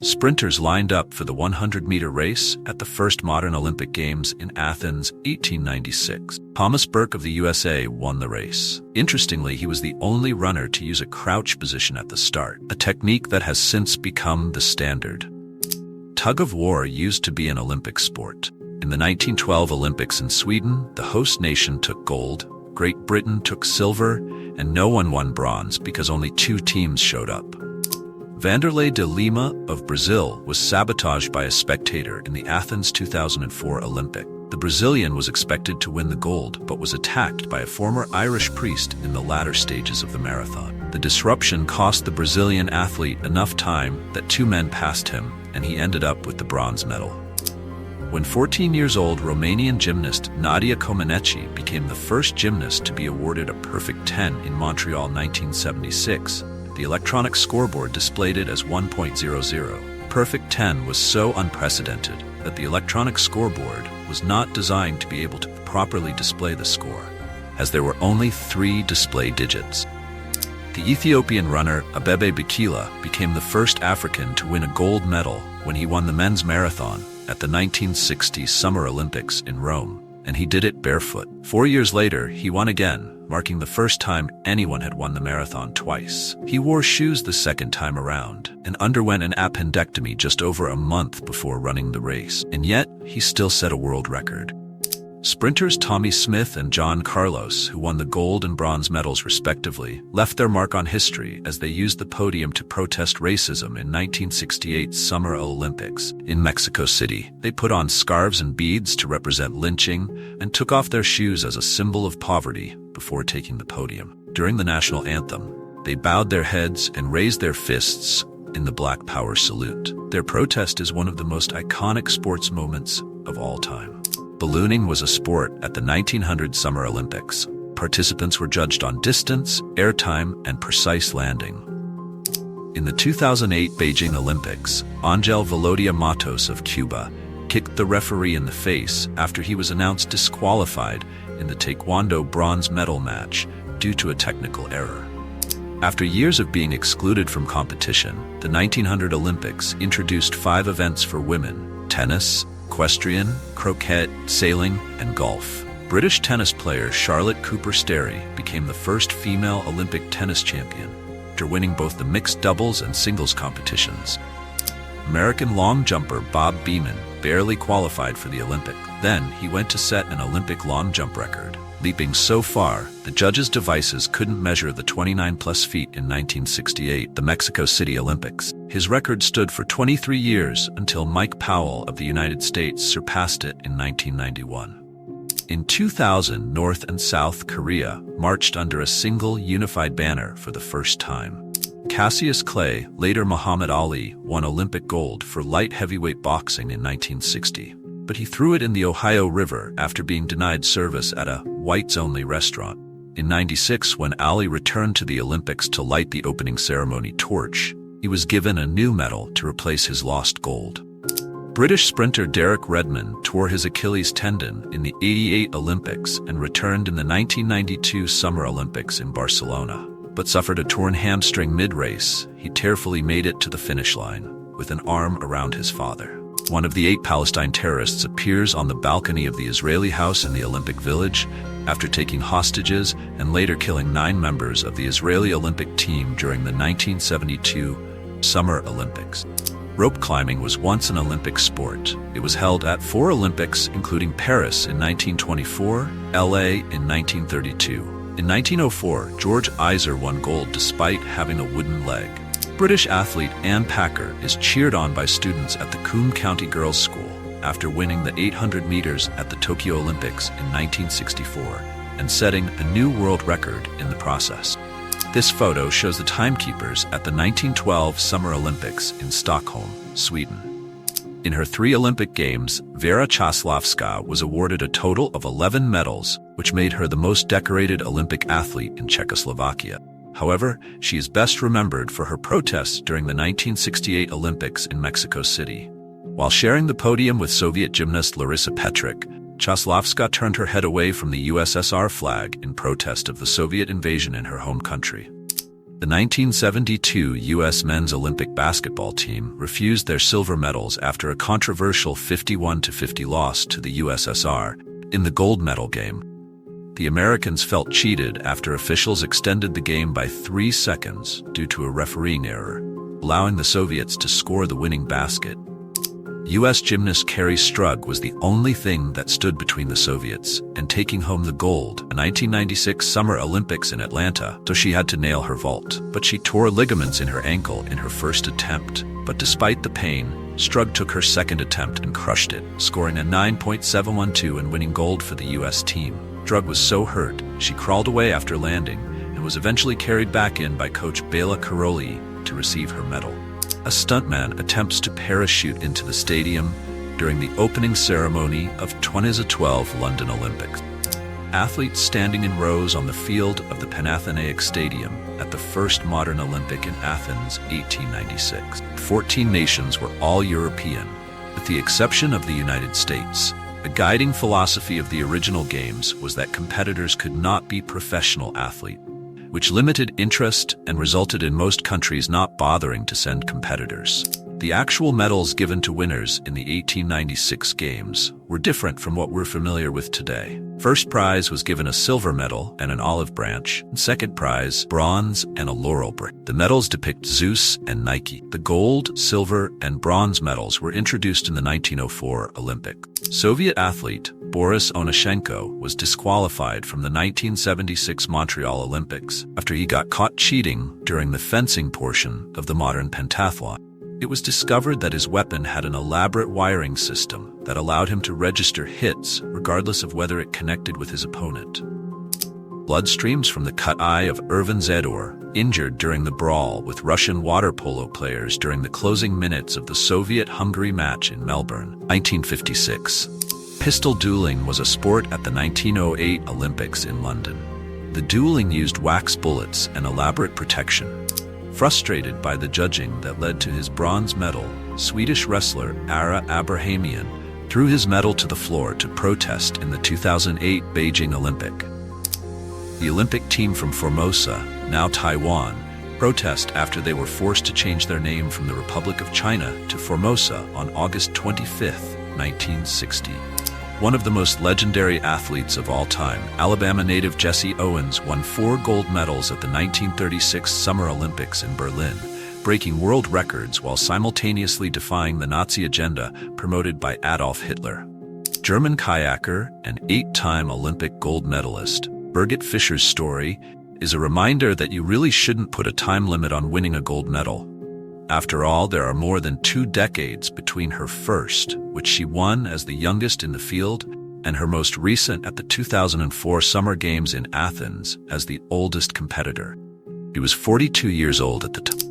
Sprinters lined up for the 100-meter race at the first modern Olympic Games in Athens, 1896. Thomas Burke of the USA won the race. Interestingly, he was the only runner to use a crouch position at the start, a technique that has since become the standard. Tug of war used to be an Olympic sport. In the 1912 Olympics in Sweden, the host nation took gold, Great Britain took silver, and no one won bronze because only 2 teams showed up. Vanderlei de Lima of Brazil was sabotaged by a spectator in the Athens 2004 Olympic. The Brazilian was expected to win the gold, but was attacked by a former Irish priest in the latter stages of the marathon. The disruption cost the Brazilian athlete enough time that 2 men passed him, and he ended up with the bronze medal. When 14 years old, Romanian gymnast Nadia Comaneci became the first gymnast to be awarded a perfect 10 in Montreal 1976. The electronic scoreboard displayed it as 1.00. Perfect 10 was so unprecedented that the electronic scoreboard was not designed to be able to properly display the score, as there were only 3 display digits. The Ethiopian runner Abebe Bikila became the first African to win a gold medal when he won the men's marathon at the 1960 Summer Olympics in Rome, and he did it barefoot. 4 years later, he won again, marking the first time anyone had won the marathon twice. He wore shoes the second time around and underwent an appendectomy just over a month before running the race, and yet he still set a world record. Sprinters Tommy Smith and John Carlos, who won the gold and bronze medals respectively, left their mark on history as they used the podium to protest racism in 1968's Summer Olympics in Mexico City. They put on scarves and beads to represent lynching and took off their shoes as a symbol of poverty before taking the podium. During the national anthem, they bowed their heads and raised their fists in the Black Power salute. Their protest is one of the most iconic sports moments of all time. Ballooning was a sport at the 1900 Summer Olympics. Participants were judged on distance, airtime, and precise landing. In the 2008 Beijing Olympics, Angel Velodia Matos of Cuba kicked the referee in the face after he was announced disqualified in the Taekwondo bronze medal match due to a technical error. After years of being excluded from competition, the 1900 Olympics introduced 5 events for women: tennis, equestrian, croquet, sailing, and golf. British tennis player Charlotte Cooper-Sterry became the first female Olympic tennis champion, after winning both the mixed doubles and singles competitions. American long jumper Bob Beamon barely qualified for the Olympic. Then he went to set an Olympic long jump record. Leaping so far, the judges' devices couldn't measure the 29-plus feet in 1968, the Mexico City Olympics. His record stood for 23 years until Mike Powell of the United States surpassed it in 1991. In 2000, North and South Korea marched under a single unified banner for the first time. Cassius Clay, later Muhammad Ali, won Olympic gold for light heavyweight boxing in 1960. But he threw it in the Ohio River after being denied service at a whites-only restaurant. In '96, when Ali returned to the Olympics to light the opening ceremony torch, he was given a new medal to replace his lost gold. British sprinter Derek Redmond tore his Achilles tendon in the '88 Olympics and returned in the 1992 Summer Olympics in Barcelona, but suffered a torn hamstring mid-race. He tearfully made it to the finish line with an arm around his father. One of the 8 Palestine terrorists appears on the balcony of the Israeli house in the Olympic Village after taking hostages and later killing 9 members of the Israeli Olympic team during the 1972 Summer Olympics. Rope climbing was once an Olympic sport. It was held at 4 Olympics, including Paris in 1924, LA in 1932. In 1904, George Iser won gold despite having a wooden leg. British athlete Anne Packer is cheered on by students at the Coombe County Girls' School after winning the 800 meters at the Tokyo Olympics in 1964 and setting a new world record in the process. This photo shows the timekeepers at the 1912 Summer Olympics in Stockholm, Sweden. In her 3 Olympic Games, Vera Chaslavska was awarded a total of 11 medals, which made her the most decorated Olympic athlete in Czechoslovakia. However, she is best remembered for her protests during the 1968 Olympics in Mexico City. While sharing the podium with Soviet gymnast Larissa Petrik, Chaslavska turned her head away from the USSR flag in protest of the Soviet invasion in her home country. The 1972 U.S. men's Olympic basketball team refused their silver medals after a controversial 51-50 loss to the USSR in the gold medal game. The Americans felt cheated after officials extended the game by 3 seconds due to a refereeing error, allowing the Soviets to score the winning basket. U.S. gymnast Kerri Strug was the only thing that stood between the Soviets and taking home the gold at the 1996 Summer Olympics in Atlanta, so she had to nail her vault. But she tore ligaments in her ankle in her first attempt. But despite the pain, Strug took her second attempt and crushed it, scoring a 9.712 and winning gold for the U.S. team. Strug was so hurt, she crawled away after landing and was eventually carried back in by coach Bela Karolyi to receive her medal. A stuntman attempts to parachute into the stadium during the opening ceremony of 2012 London Olympics. Athletes standing in rows on the field of the Panathenaic Stadium at the first modern Olympic in Athens, 1896. 14 nations were all European, with the exception of the United States. The guiding philosophy of the original games was that competitors could not be professional athletes, which limited interest and resulted in most countries not bothering to send competitors. The actual medals given to winners in the 1896 games were different from what we're familiar with today. First prize was given a silver medal and an olive branch, and second prize, bronze and a laurel brick. The medals depict Zeus and Nike. The gold, silver, and bronze medals were introduced in the 1904 Olympics. Soviet athlete Boris Onashenko was disqualified from the 1976 Montreal Olympics after he got caught cheating during the fencing portion of the modern pentathlon. It was discovered that his weapon had an elaborate wiring system that allowed him to register hits regardless of whether it connected with his opponent. Blood streams from the cut eye of Ervin Zador, injured during the brawl with Russian water polo players during the closing minutes of the Soviet-Hungary match in Melbourne, 1956. Pistol dueling was a sport at the 1908 Olympics in London. The dueling used wax bullets and elaborate protection. Frustrated by the judging that led to his bronze medal, Swedish wrestler Ara Abrahamian threw his medal to the floor to protest in the 2008 Beijing Olympic. The Olympic team from Formosa, now Taiwan, protest after they were forced to change their name from the Republic of China to Formosa on August 25, 1960. One of the most legendary athletes of all time, Alabama native Jesse Owens won 4 gold medals at the 1936 Summer Olympics in Berlin, breaking world records while simultaneously defying the Nazi agenda promoted by Adolf Hitler. German kayaker and 8-time Olympic gold medalist Birgit Fischer's story is a reminder that you really shouldn't put a time limit on winning a gold medal. After all, there are more than 2 decades between her first, which she won as the youngest in the field, and her most recent at the 2004 Summer Games in Athens as the oldest competitor. She was 42 years old at the time.